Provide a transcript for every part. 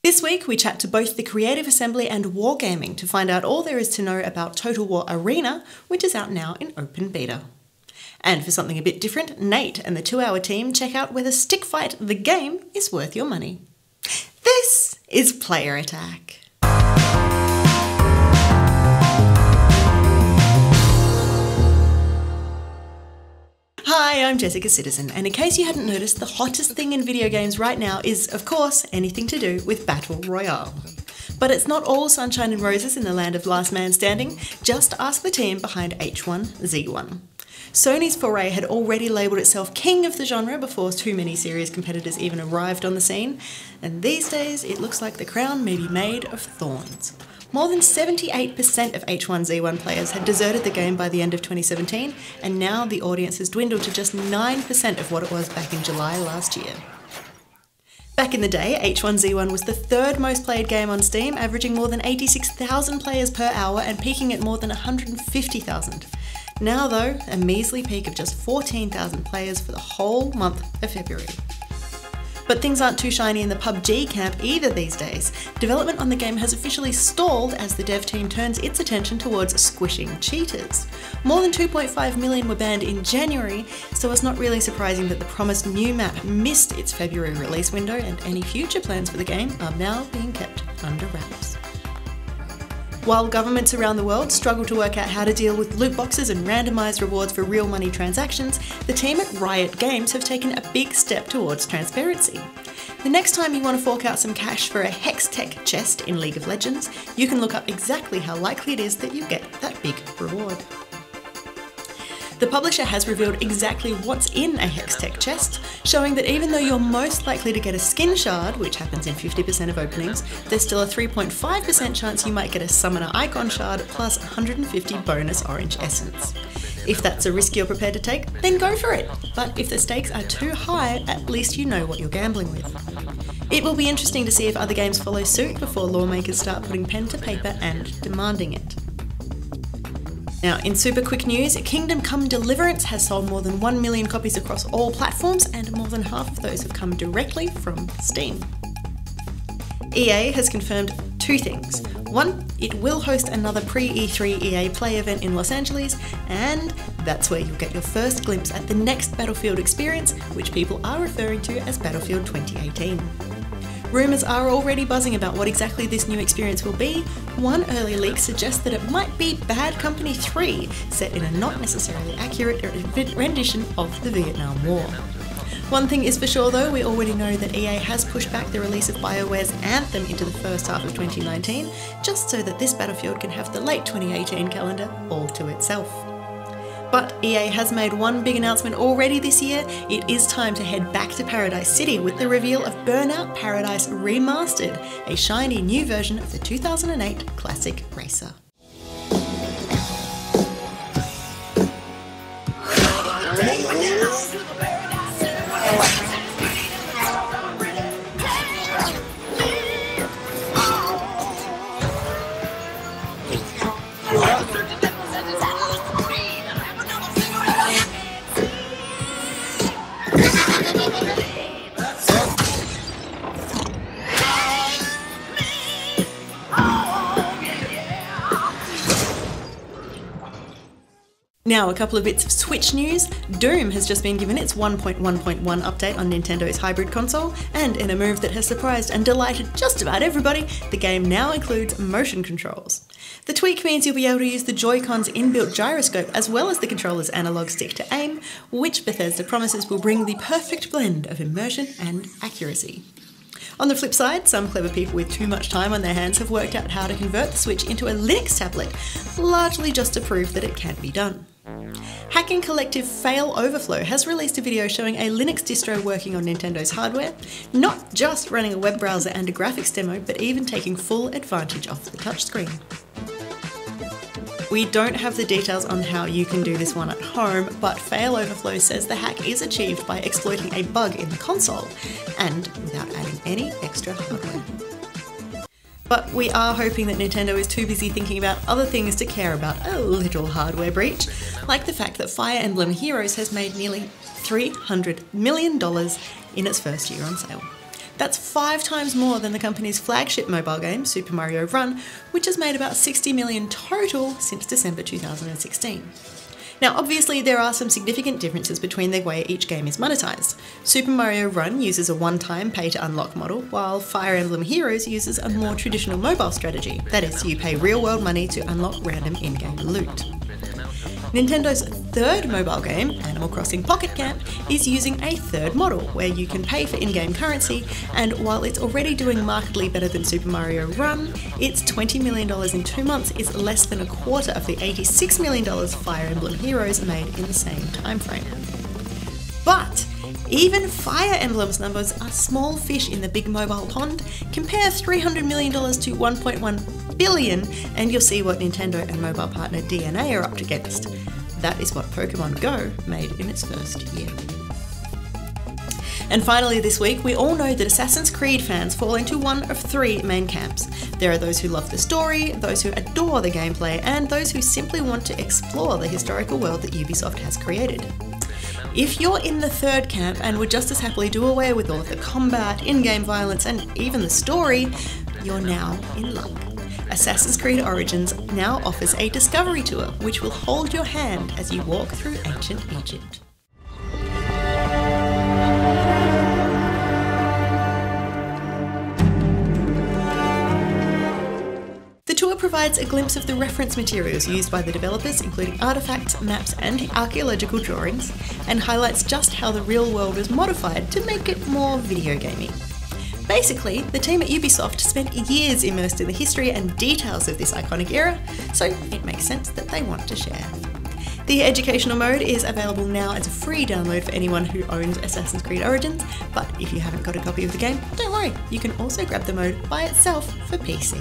This week we chat to both the Creative Assembly and Wargaming to find out all there is to know about Total War Arena, which is out now in open beta. And for something a bit different, Nate and the 2-hour team check out whether Stick Fight the game is worth your money. This is Player Attack. Hi, I'm Jessica Citizen, and in case you hadn't noticed, the hottest thing in video games right now is, of course, anything to do with Battle Royale. But it's not all sunshine and roses in the land of last man standing. Just ask the team behind H1Z1. Sony's foray had already labelled itself king of the genre before too many serious competitors even arrived on the scene, and these days it looks like the crown may be made of thorns. More than 78% of H1Z1 players had deserted the game by the end of 2017, and now the audience has dwindled to just 9% of what it was back in July last year. Back in the day, H1Z1 was the third most played game on Steam, averaging more than 86,000 players per hour and peaking at more than 150,000. Now though, a measly peak of just 14,000 players for the whole month of February. But things aren't too shiny in the PUBG camp either these days. Development on the game has officially stalled as the dev team turns its attention towards squishing cheaters. More than 2.5 million were banned in January, so it's not really surprising that the promised new map missed its February release window, and any future plans for the game are now being kept under wraps. While governments around the world struggle to work out how to deal with loot boxes and randomised rewards for real money transactions, the team at Riot Games have taken a big step towards transparency. The next time you want to fork out some cash for a Hextech chest in League of Legends, you can look up exactly how likely it is that you get that big reward. The publisher has revealed exactly what's in a Hextech chest, showing that even though you're most likely to get a skin shard, which happens in 50% of openings, there's still a 3.5% chance you might get a summoner icon shard plus 150 bonus orange essence. If that's a risk you're prepared to take, then go for it. But if the stakes are too high, at least you know what you're gambling with. It will be interesting to see if other games follow suit before lawmakers start putting pen to paper and demanding it. Now, in super quick news, Kingdom Come Deliverance has sold more than 1 million copies across all platforms, and more than half of those have come directly from Steam. EA has confirmed two things. One, it will host another pre-E3 EA Play event in Los Angeles, and that's where you'll get your first glimpse at the next Battlefield experience, which people are referring to as Battlefield 2018. Rumours are already buzzing about what exactly this new experience will be. One early leak suggests that it might be Bad Company 3, set in a not necessarily accurate rendition of the Vietnam War. One thing is for sure though, we already know that EA has pushed back the release of BioWare's Anthem into the first half of 2019, just so that this Battlefield can have the late 2018 calendar all to itself. But EA has made one big announcement already this year. It is time to head back to Paradise City with the reveal of Burnout Paradise Remastered, a shiny new version of the 2008 classic racer. Now, a couple of bits of Switch news. Doom has just been given its 1.1.1 update on Nintendo's hybrid console, and in a move that has surprised and delighted just about everybody, the game now includes motion controls. The tweak means you'll be able to use the Joy-Con's inbuilt gyroscope as well as the controller's analog stick to aim, which Bethesda promises will bring the perfect blend of immersion and accuracy. On the flip side, some clever people with too much time on their hands have worked out how to convert the Switch into a Linux tablet, largely just to prove that it can be done. Hacking collective Fail Overflow has released a video showing a Linux distro working on Nintendo's hardware, not just running a web browser and a graphics demo, but even taking full advantage of the touchscreen. We don't have the details on how you can do this one at home, but Fail Overflow says the hack is achieved by exploiting a bug in the console, and without adding any extra hardware. But we are hoping that Nintendo is too busy thinking about other things to care about a little hardware breach, like the fact that Fire Emblem Heroes has made nearly $300 million in its first year on sale. That's 5 times more than the company's flagship mobile game, Super Mario Run, which has made about $60 million total since December 2016. Now, obviously, there are some significant differences between the way each game is monetized. Super Mario Run uses a one-time pay-to-unlock model, while Fire Emblem Heroes uses a more traditional mobile strategy. That is, you pay real-world money to unlock random in-game loot. Nintendo's third mobile game, Animal Crossing Pocket Camp, is using a third model, where you can pay for in-game currency, and while it's already doing markedly better than Super Mario Run, its $20 million in 2 months is less than a quarter of the $86 million Fire Emblem Heroes made in the same timeframe. But even Fire Emblem's numbers are small fish in the big mobile pond. Compare $300 million to $1.1 billion, and you'll see what Nintendo and mobile partner DNA are up against. That is what Pokemon Go made in its first year. And finally this week, we all know that Assassin's Creed fans fall into one of 3 main camps. There are those who love the story, those who adore the gameplay, and those who simply want to explore the historical world that Ubisoft has created. If you're in the third camp and would just as happily do away with all of the combat, in-game violence, and even the story, you're now in luck. Assassin's Creed Origins now offers a discovery tour, which will hold your hand as you walk through ancient Egypt. The tour provides a glimpse of the reference materials used by the developers, including artifacts, maps, and archaeological drawings, and highlights just how the real world was modified to make it more video gamey. Basically, the team at Ubisoft spent years immersed in the history and details of this iconic era, so it makes sense that they want to share. The educational mode is available now as a free download for anyone who owns Assassin's Creed Origins, but if you haven't got a copy of the game, don't worry, you can also grab the mode by itself for PC.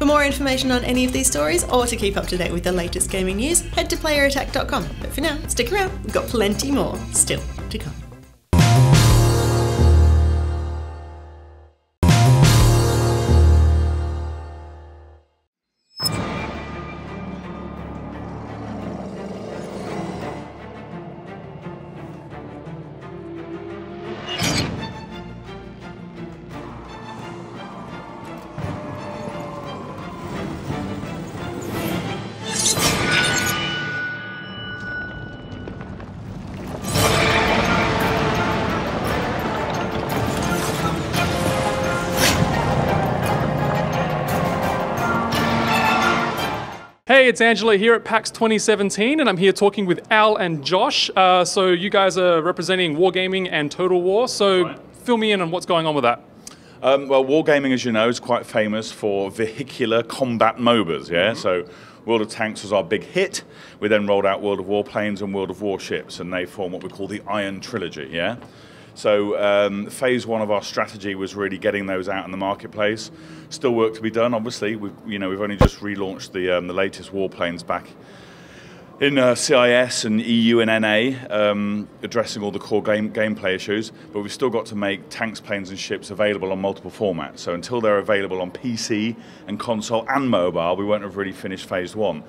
For more information on any of these stories, or to keep up to date with the latest gaming news, head to playerattack.com. But for now, stick around, we've got plenty more still to come. Hey, it's Angela here at PAX 2017, and I'm here talking with Al and Josh. So you guys are representing Wargaming and Total War, so fill me in on what's going on with that. Well, Wargaming, as you know, is quite famous for vehicular combat MOBAs, yeah? So World of Tanks was our big hit. We then rolled out World of Warplanes and World of Warships, and they form what we call the Iron Trilogy, yeah? So phase 1 of our strategy was really getting those out in the marketplace. Still work to be done, obviously. We've only just relaunched the latest warplanes back in CIS and EU and NA, addressing all the core gameplay issues, but we've still got to make tanks, planes and ships available on multiple formats. So until they're available on PC and console and mobile, we won't have really finished phase 1.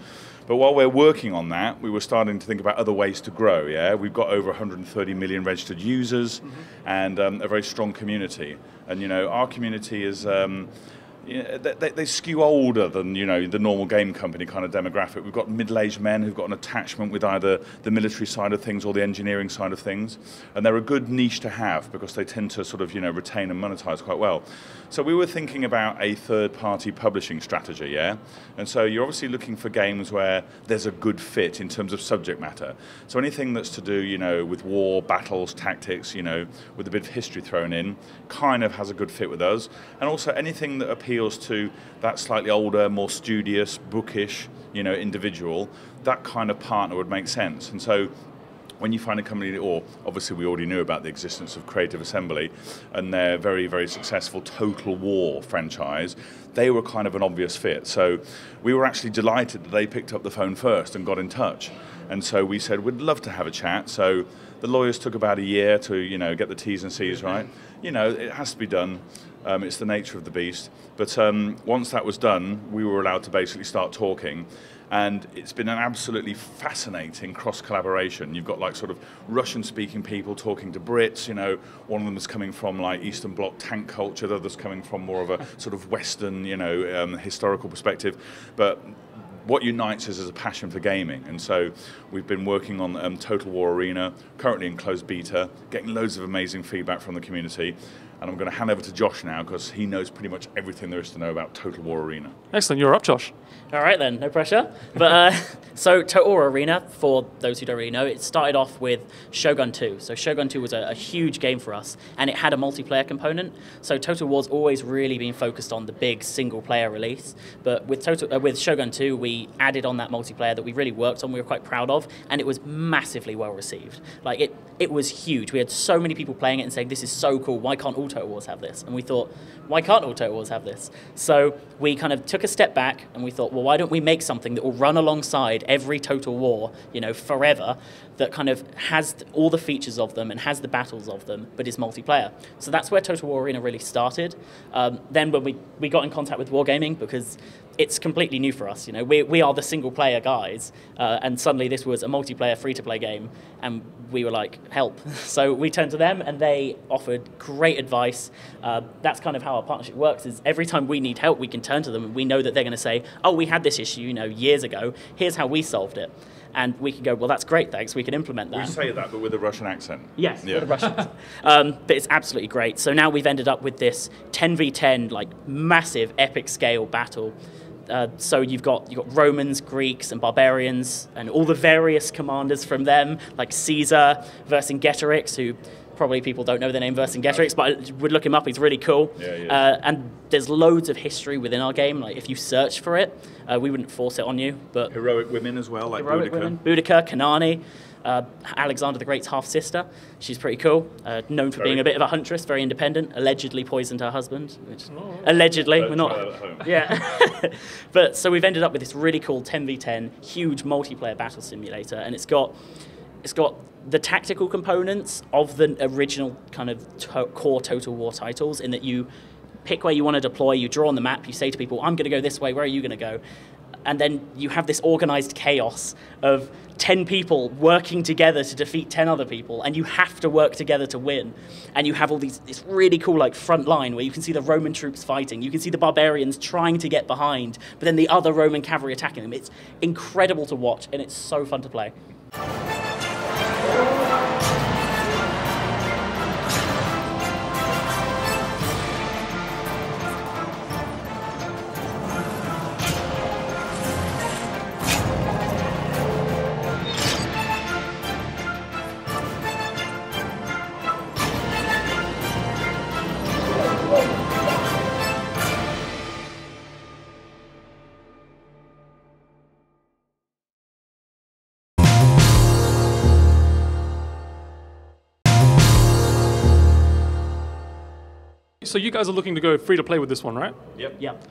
But while we're working on that, we were starting to think about other ways to grow, yeah? We've got over 130 million registered users and a very strong community. And, our community is... they skew older than the normal game company kind of demographic. We've got middle-aged men who've got an attachment with either the military side of things or the engineering side of things, and they're a good niche to have because they tend to sort of retain and monetize quite well. So we were thinking about a third-party publishing strategy, yeah. And so you're obviously looking for games where there's a good fit in terms of subject matter. So anything that's to do with war, battles, tactics, with a bit of history thrown in, kind of has a good fit with us, and also anything that appeals to that slightly older, more studious, bookish, individual, that kind of partner would make sense. And so when you find a company, or obviously we already knew about the existence of Creative Assembly and their very, very successful Total War franchise, they were kind of an obvious fit. So we were actually delighted that they picked up the phone first and got in touch. And so we said, we'd love to have a chat. So the lawyers took about a year to, get the T's and C's right. It has to be done. It's the nature of the beast. But once that was done, we were allowed to basically start talking. And it's been an absolutely fascinating cross-collaboration. You've got like sort of Russian-speaking people talking to Brits, you know, one of them is coming from like Eastern Bloc tank culture, the other's coming from more of a sort of Western, you know, historical perspective. But what unites us is a passion for gaming, and so we've been working on Total War Arena, currently in closed beta, getting loads of amazing feedback from the community. And I'm going to hand over to Josh now because he knows pretty much everything there is to know about Total War Arena. Excellent, you're up, Josh. All right then, no pressure. But so Total War Arena, for those who don't really know, it started off with Shogun 2. So Shogun 2 was a huge game for us, and it had a multiplayer component. So Total War's always really been focused on the big single-player release. But with Shogun 2, we added on that multiplayer that we really worked on, we were quite proud of, and it was massively well received. Like it was huge. We had so many people playing it and saying, this is so cool, why can't all Total Wars have this? And we thought, why can't all Total Wars have this? So we kind of took a step back and we thought, well, why don't we make something that will run alongside every Total War, you know, forever, that kind of has all the features of them and has the battles of them, but is multiplayer. So that's where Total War Arena really started. Then when we got in contact with Wargaming, because it's completely new for us, you know, we are the single player guys, and suddenly this was a multiplayer free-to-play game, and we were like, help. So we turned to them and they offered great advice. That's kind of how our partnership works, is every time we need help, we can turn to them and we know that they're going to say, oh, we had this issue, you know, years ago, here's how we solved it. And we can go, well, that's great, thanks, we can implement that. We say that, but with a Russian accent. Yes, yeah. with a Russian accent. But it's absolutely great. So now we've ended up with this 10v10, like, massive, epic scale battle. So you've got Romans, Greeks, and barbarians, and all the various commanders from them, like Caesar, Vercingetorix, who probably people don't know the name Vercingetorix, but I would look him up, he's really cool. Yeah, and there's loads of history within our game. Like if you search for it, we wouldn't force it on you. But heroic women as well, like heroic women, Boudica, Kanani, Alexander the Great's half-sister. She's pretty cool. Known for being a bit of a huntress, very independent. Allegedly poisoned her husband. Which, allegedly, we're not. Yeah. But so we've ended up with this really cool 10v10 huge multiplayer battle simulator, and it's got the tactical components of the original kind of core Total War titles, in that you pick where you want to deploy, you draw on the map, you say to people, I'm going to go this way, where are you going to go? And then you have this organized chaos of 10 people working together to defeat 10 other people, and you have to work together to win. And you have all this really cool like front line where you can see the Roman troops fighting, you can see the barbarians trying to get behind, but then the other Roman cavalry attacking them. It's incredible to watch, and it's so fun to play. So you guys are looking to go free to play with this one, right? Yep.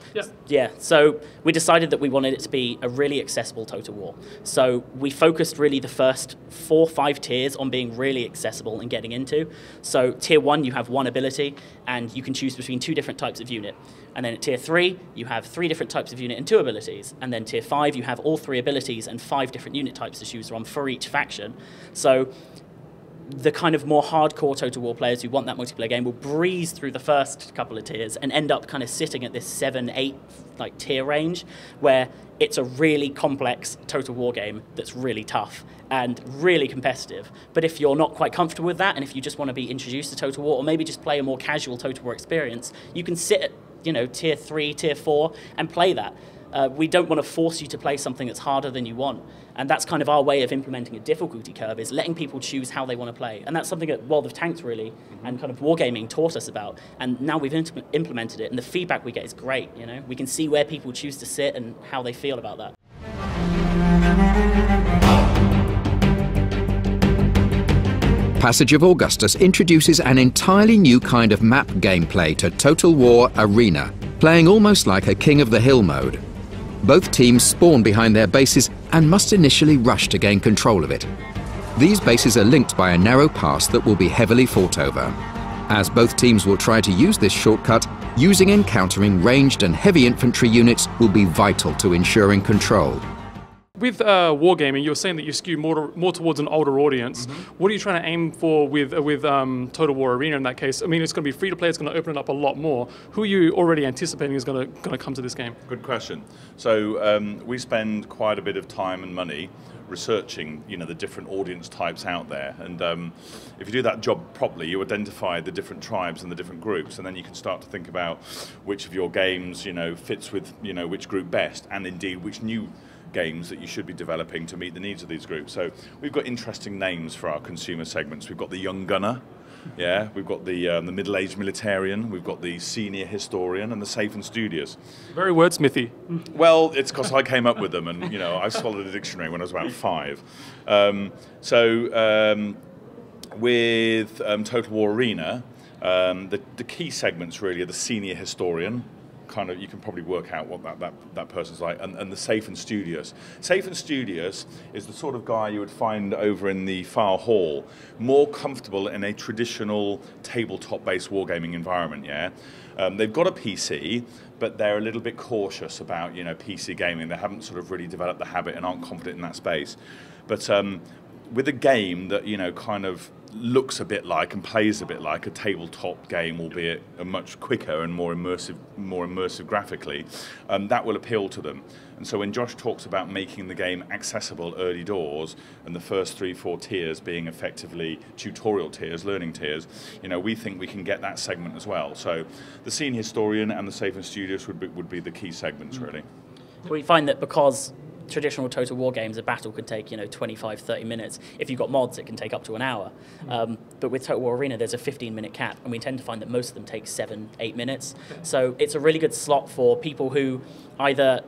Yeah, so we decided that we wanted it to be a really accessible Total War. So we focused really the first 4 or 5 tiers on being really accessible and getting into. So tier 1, you have 1 ability, and you can choose between 2 different types of unit. And then at tier 3, you have 3 different types of unit and 2 abilities. And then tier 5, you have all 3 abilities and 5 different unit types to choose from for each faction. So the kind of more hardcore Total War players who want that multiplayer game will breeze through the first couple of tiers and end up kind of sitting at this 7, 8 like tier range, where it's a really complex Total War game that's really tough and really competitive. But if you're not quite comfortable with that, and if you just want to be introduced to Total War, or maybe just play a more casual Total War experience, you can sit at, you know, tier 3, tier 4 and play that. We don't want to force you to play something that's harder than you want. And that's kind of our way of implementing a difficulty curve, is letting people choose how they want to play. And that's something that World of Tanks really, and kind of Wargaming taught us about. And now we've implemented it, and the feedback we get is great, you know? We can see where people choose to sit and how they feel about that. Passage of Augustus introduces an entirely new kind of map gameplay to Total War Arena, playing almost like a King of the Hill mode. Both teams spawn behind their bases and must initially rush to gain control of it. These bases are linked by a narrow pass that will be heavily fought over. As both teams will try to use this shortcut, using and countering ranged and heavy infantry units will be vital to ensuring control. with Wargaming, you were saying that you skew more towards an older audience. What are you trying to aim for with Total War Arena in that case? I mean, it's going to be free to play. It's going to open it up a lot more. Who are you already anticipating is going to come to this game? Good question. So we spend quite a bit of time and money researching, the different audience types out there, and if you do that job properly, you identify the different tribes and the different groups, and then you can start to think about which of your games, fits with, which group best, and indeed which new games that you should be developing to meet the needs of these groups. So we've got interesting names for our consumer segments. We've got the young gunner. Yeah, we've got the middle-aged militarian, we've got the senior historian, and the safe and studious. Very wordsmithy. Well, it's because I came up with them, and I swallowed a dictionary when I was about 5. With Total War Arena, the key segments really are the senior historian. You can probably work out what that person's like, and the safe and studious. Safe and studious is the sort of guy you would find over in the far hall, more comfortable in a traditional tabletop-based wargaming environment. Yeah, they've got a PC, but they're a little bit cautious about PC gaming. They haven't sort of really developed the habit and aren't confident in that space. But with a game that kind of looks a bit like and plays a bit like a tabletop game, albeit a much quicker and more immersive graphically, that will appeal to them. And so when Josh talks about making the game accessible early doors, and the first 3-4 tiers being effectively tutorial tiers, learning tiers, we think we can get that segment as well. So the senior historian and the safe and studious would be the key segments really. We find that because traditional Total War games, a battle could take 25-30 minutes. If you've got mods, it can take up to an hour. But with Total War Arena, there's a 15-minute cap, and we tend to find that most of them take 7-8 minutes. So it's a really good slot for people who either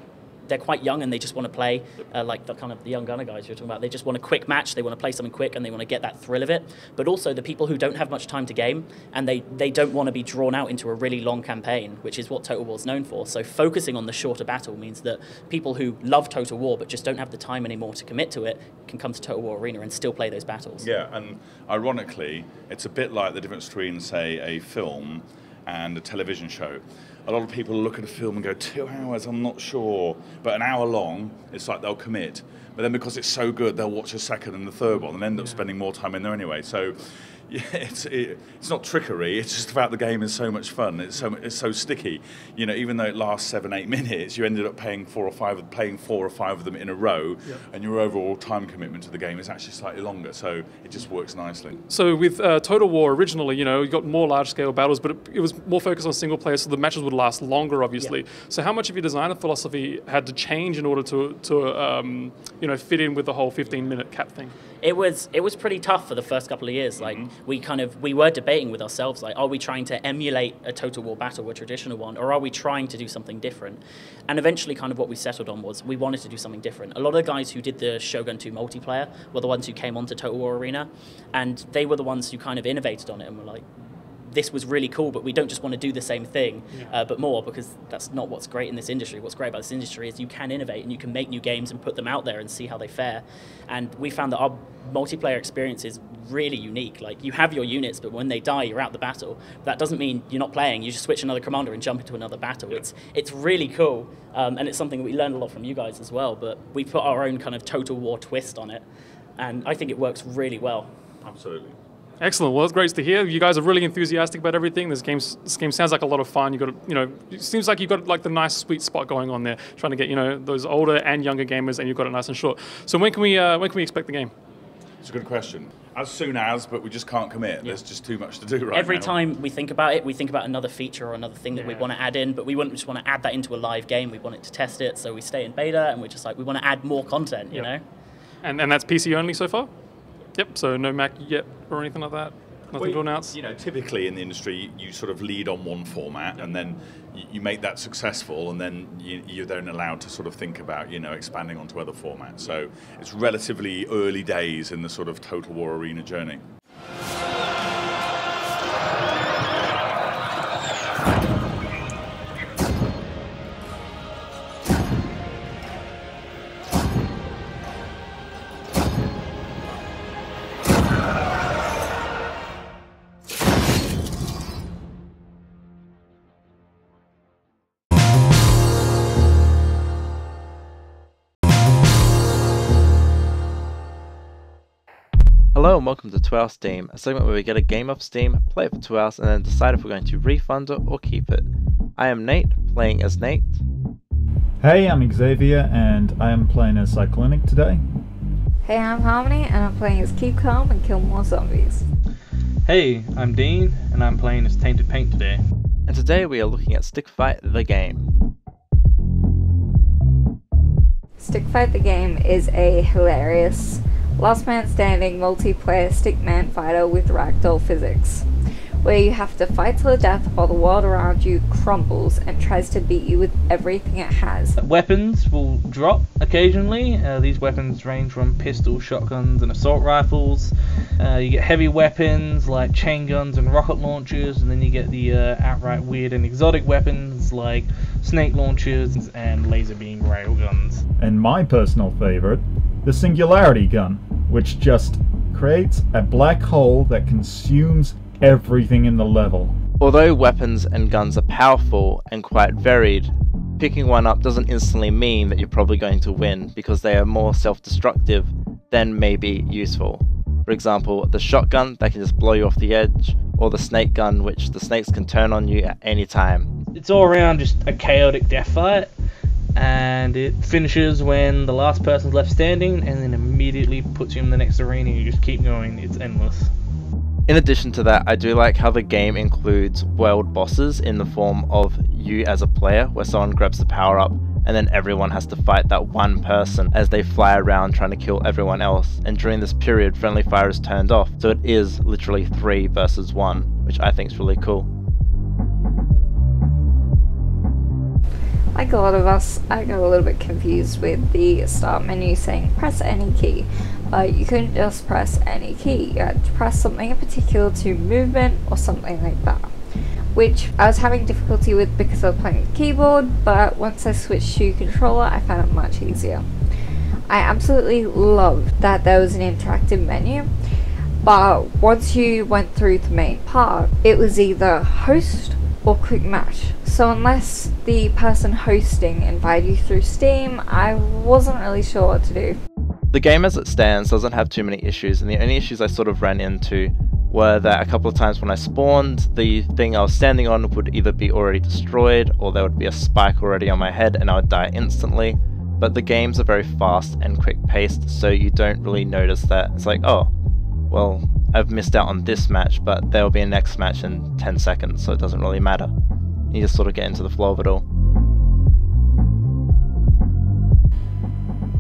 they're quite young and they just want to play, like the kind of the young gunner guys you're talking about. They just want a quick match, they want to play something quick, and they want to get that thrill of it. But also the people who don't have much time to game, and they don't want to be drawn out into a really long campaign, which is what Total War's known for. So focusing on the shorter battle means that people who love Total War but just don't have the time anymore to commit to it can come to Total War Arena and still play those battles. Yeah, and ironically, it's a bit like the difference between, say, a film and a television show. A lot of people look at a film and go, 2 hours, I'm not sure. But an hour long, it's like they'll commit. But then because it's so good, they'll watch a second and the third one and end up spending more time in there anyway. So yeah, it's not trickery, it's just about the game is so much fun. It's so sticky. Even though it lasts 7-8 minutes, you ended up playing 4 or 5 of them in a row, and your overall time commitment to the game is actually slightly longer. So it just works nicely. So with Total War originally, you got more large-scale battles, but it was more focused on single player, so the matches would last longer, obviously. So how much of your design philosophy had to change in order to fit in with the whole 15-minute cap thing? It was pretty tough for the first couple of years. Like we were debating with ourselves, like, are we trying to emulate a Total War battle, a traditional one, or are we trying to do something different? And eventually kind of what we settled on was we wanted to do something different. A lot of the guys who did the Shogun 2 multiplayer were the ones who came onto Total War Arena, and they were the ones who kind of innovated on it and were like, this was really cool, but we don't just want to do the same thing, but more, because that's not what's great in this industry. What's great about this industry is you can innovate and you can make new games and put them out there and see how they fare. And we found that our multiplayer experience is really unique. Like, you have your units, but when they die, you're out the battle. That doesn't mean you're not playing. You just switch another commander and jump into another battle. It's really cool, and it's something we learned a lot from you guys as well, but we put our own kind of Total War twist on it, and I think it works really well. Absolutely. Excellent. Well, that's great to hear. You guys are really enthusiastic about everything. This game sounds like a lot of fun. You got, it seems like you've got like the nice sweet spot going on there, trying to get those older and younger gamers, and you've got it nice and short. So when can we expect the game? It's a good question. As soon as, but we just can't commit. Yeah. There's just too much to do right now. Every time we think about it, we think about another feature or another thing that we want to add in, but we wouldn't just want to add that into a live game. We want it to test it, so we stay in beta, and we're just like, we want to add more content, you know? And that's PC only so far? Yep, so no Mac yet or anything like that? Nothing to announce? Typically in the industry, you sort of lead on one format, and then you make that successful, and then you're then allowed to sort of think about, expanding onto other formats. So it's relatively early days in the sort of Total War Arena journey. Hello and welcome to 2 Hour Steam, a segment where we get a game off Steam, play it for 2 hours and then decide if we're going to refund it or keep it. I am Nate, playing as Nate. Hey, I'm Xavier and I am playing as Cyclonic today. Hey, I'm Harmony and I'm playing as Keep Calm and Kill More Zombies. Hey, I'm Dean and I'm playing as Tainted Paint today. And today we are looking at Stick Fight the game. Stick Fight the game is a hilarious last man standing multiplayer stickman fighter with ragdoll physics, where you have to fight to the death while the world around you crumbles and tries to beat you with everything it has. Weapons will drop occasionally. These weapons range from pistols, shotguns and assault rifles. You get heavy weapons like chain guns and rocket launchers, and then you get the outright weird and exotic weapons like snake launchers and laser beam railguns. And my personal favourite, the Singularity Gun, which just creates a black hole that consumes everything in the level. Although weapons and guns are powerful and quite varied, picking one up doesn't instantly mean that you're probably going to win because they are more self-destructive than maybe useful. For example, the shotgun that can just blow you off the edge, or the snake gun which the snakes can turn on you at any time. It's all around just a chaotic death fight, and it finishes when the last person's left standing and then immediately puts you in the next arena and you just keep going. It's endless. In addition to that, I do like how the game includes world bosses in the form of you as a player, where someone grabs the power up and then everyone has to fight that one person as they fly around trying to kill everyone else. And during this period, friendly fire is turned off, so it is literally 3 versus 1, which I think is really cool. Like a lot of us, I got a little bit confused with the start menu saying press any key. You couldn't just press any key, you had to press something in particular to movement or something like that, which I was having difficulty with because I was playing with the keyboard, but once I switched to controller I found it much easier. I absolutely loved that there was an interactive menu, but once you went through the main part, it was either host or quick match. So unless the person hosting invited you through Steam, I wasn't really sure what to do. The game as it stands doesn't have too many issues, and the only issues I sort of ran into were that a couple of times when I spawned, the thing I was standing on would either be already destroyed or there would be a spike already on my head and I would die instantly. But the games are very fast and quick paced, so you don't really notice that. It's like, oh, well, I've missed out on this match, but there will be a next match in 10 seconds, so it doesn't really matter. You just sort of get into the flow of it all.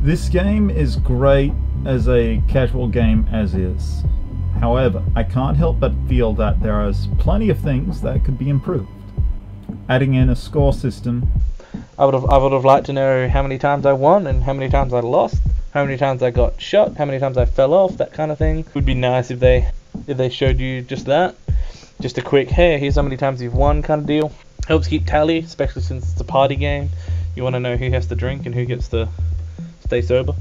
This game is great as a casual game as is. However, I can't help but feel that there is plenty of things that could be improved. Adding in a score system. I would have liked to know how many times I won and how many times I lost, how many times I got shot, how many times I fell off, that kind of thing. It would be nice if they showed you just that. Just a quick, hey, here's how many times you've won kind of deal. Helps keep tally, especially since it's a party game. You want to know who has to drink and who gets to stay sober.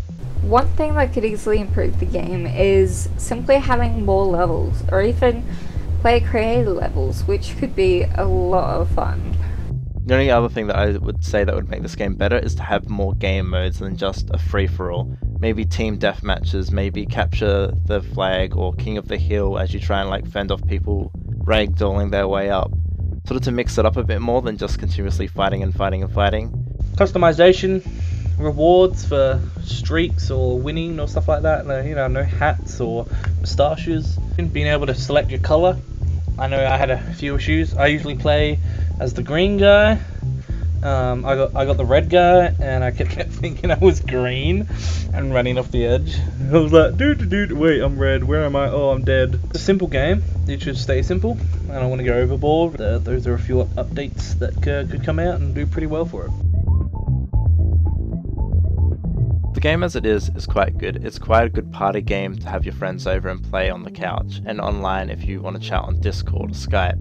One thing that could easily improve the game is simply having more levels, or even player created levels, which could be a lot of fun. The only other thing that I would say that would make this game better is to have more game modes than just a free-for-all. Maybe team deathmatches, maybe capture the flag or king of the hill as you try and like fend off people ragdolling their way up. Sort of to mix it up a bit more than just continuously fighting and fighting and fighting. Customization, rewards for streaks or winning or stuff like that. You know, no hats or moustaches. Being able to select your color. I know I had a few issues. I usually play as the green guy. I got the red guy, and I kept thinking I was green and running off the edge. I was like, dude, wait, I'm red. Where am I? Oh, I'm dead. It's a simple game. It should stay simple. I don't want to go overboard. Those are a few updates that could come out and do pretty well for it. The game as it is quite good. It's quite a good party game to have your friends over and play on the couch, and online if you want to chat on Discord or Skype.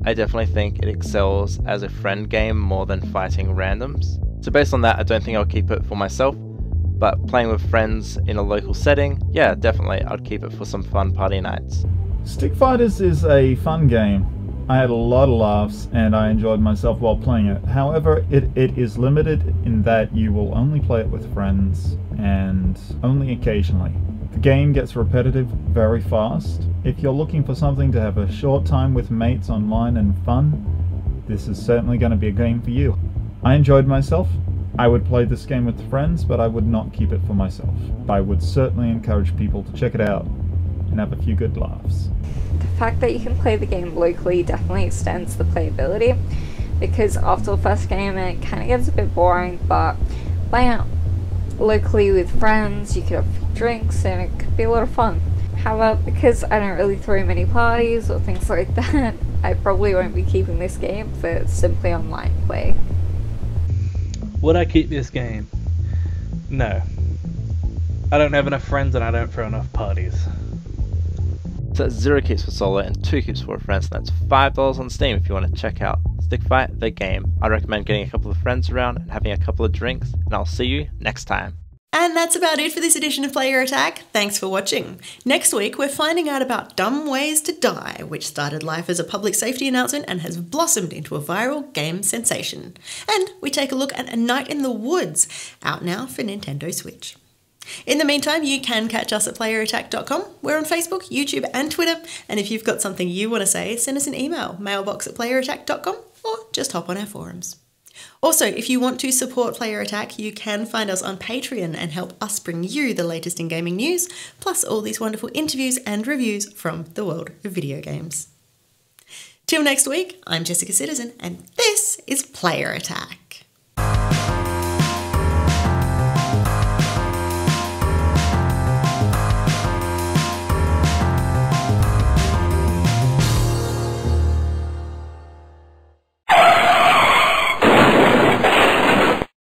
I definitely think it excels as a friend game more than fighting randoms. So based on that, I don't think I'll keep it for myself, but playing with friends in a local setting, yeah, definitely, I'd keep it for some fun party nights. Stick Fighters is a fun game. I had a lot of laughs and I enjoyed myself while playing it. However, it is limited in that you will only play it with friends and only occasionally. The game gets repetitive very fast. If you're looking for something to have a short time with mates online and fun, this is certainly going to be a game for you. I enjoyed myself. I would play this game with friends, but I would not keep it for myself. I would certainly encourage people to check it out and have a few good laughs. The fact that you can play the game locally definitely extends the playability, because after the first game it kind of gets a bit boring, but playing it locally with friends, you could have a few drinks and it could be a lot of fun. However, because I don't really throw many parties or things like that, I probably won't be keeping this game for simply online play. Would I keep this game? No. I don't have enough friends and I don't throw enough parties. So that's 0 keeps for solo and 2 keeps for friends, and that's $5 on Steam if you want to check out Stick Fight the game. I recommend getting a couple of friends around and having a couple of drinks, and I'll see you next time. And that's about it for this edition of Player Attack. Thanks for watching. Next week, we're finding out about Dumb Ways to Die, which started life as a public safety announcement and has blossomed into a viral game sensation. And we take a look at A Night in the Woods, out now for Nintendo Switch. In the meantime, you can catch us at playerattack.com. We're on Facebook, YouTube and Twitter. And if you've got something you want to say, send us an email, mailbox@playerattack.com, or just hop on our forums. Also, if you want to support Player Attack, you can find us on Patreon and help us bring you the latest in gaming news, plus all these wonderful interviews and reviews from the world of video games. Till next week, I'm Jessica Citizen, and this is Player Attack.